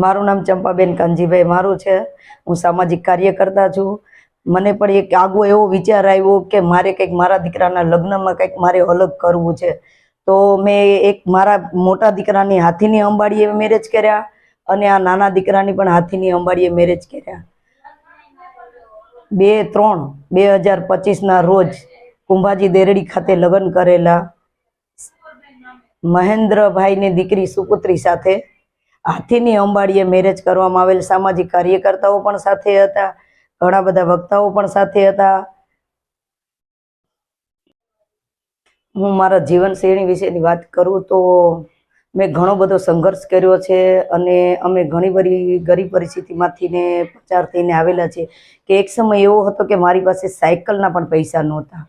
મારું નામ ચંપાબેન કાનજીભાઈ મારું છે। હું સામાજિક કાર્યકર્તા છું। મને પણ એક આગવો એવો વિચાર આવ્યો કે મારે કંઈક મારા દીકરાના લગ્નમાં કંઈક મારે અલગ કરવું છે। તો મેં એક મારા મોટા દીકરાની હાથીની અંબાડીએ મેરેજ કર્યા અને આ નાના દીકરાની પણ હાથીની અંબાડીએ મેરેજ કર્યા। 2/3/2025 રોજ કુંભાજી દેરડી ખાતે લગ્ન કરેલા। મહેન્દ્રભાઈની દીકરી સુપુત્રી સાથે હાથીની અંબાડીએ મેરેજ કરવામાં આવેલ। સામાજિક કાર્યકર્તાઓ પણ સાથે હતા, ઘણા બધા વક્તાઓ પણ સાથે હતા। હું મારા જીવનશૈલી વિશેની વાત કરું તો મેં ઘણો બધો સંઘર્ષ કર્યો છે અને અમે ઘણી બધી ગરીબ પરિસ્થિતિમાંથી ને પસાર થઈને આવેલા છે કે એક સમય એવો હતો કે મારી પાસે સાયકલના પણ પૈસા નહોતા।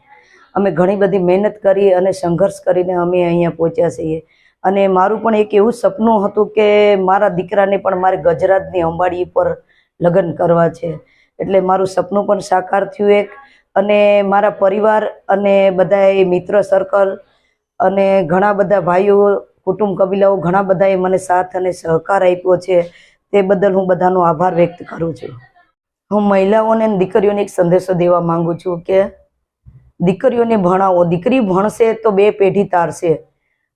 અમે ઘણી બધી મહેનત કરી અને સંઘર્ષ કરીને અમે અહીંયા પહોંચ્યા છીએ અને મારું પણ એક એવું સપનું હતું કે મારા દીકરાને પણ મારે ગજરાજની અંબાડી પર લગ્ન કરવા છે। એટલે મારું સપનું પણ સાકાર થયું એક, અને મારા પરિવાર અને બધાએ મિત્ર સર્કલ અને ઘણા બધા ભાઈઓ કુટુંબ કબીલાઓ ઘણા બધાએ મને સાથ અને સહકાર આપ્યો છે। તે બદલ હું બધાનો આભાર વ્યક્ત કરું છું। હું મહિલાઓને અને દીકરીઓને એક સંદેશો દેવા માંગુ છું કે દીકરીઓને ભણાવો। દીકરી ભણશે તો 2 પેઢી તારશે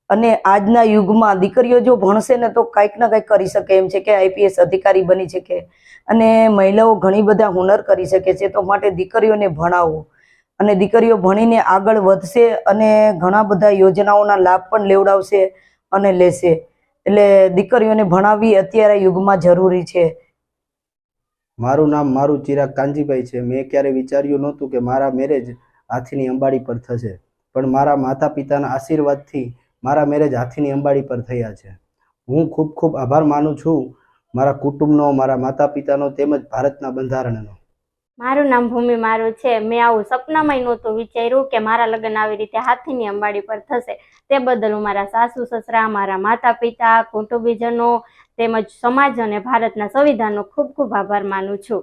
અને આજના યુગમાં દીકરીઓ જો ભણશે ને તો કંઈક ના કંઈક કરી શકે એમ છે કે આઈપીએસ અધિકારી બની શકે અને મહિલાઓ ઘણી બધા હુનર કરી શકે છે। તો માટે દીકરીઓને ભણાવો અને દીકરીઓ ભણીને આગળ વધશે અને ઘણા બધા યોજનાઓના લાભ પણ લેવડાવશે અને લેશે। એટલે દીકરીઓને ભણાવવી અત્યારે યુગમાં જરૂરી છે। મારું નામ ચિરાગ કાનજીભાઈ છે। મેં ક્યારે વિચાર્યું નહોતું કે મારા મેરેજ હાથીની અંબાડી પર થશે, પણ મારા માતા પિતાના આશીર્વાદથી મારા મેરેજ હાથીની અંબાડી પર થયા છે। હું ખૂબ ખૂબ આભાર માનું છું મારા કુટુંબનો, મારા માતા પિતાનો તેમજ ભારતના બંધારણનો। મારું નામ ભૂમિ મારું છે। મેં આવું સપનામાં નહોતું વિચાર્યું કે મારા લગ્ન આવી રીતે હાથીની અંબાડી પર થશે। તે બદલ હું મારા સાસુ સસરા, મારા માતા પિતા, કુટુંબીજનો તેમજ સમાજ અને ભારતના સંવિધાનનો ખૂબ ખૂબ આભાર માનું છું।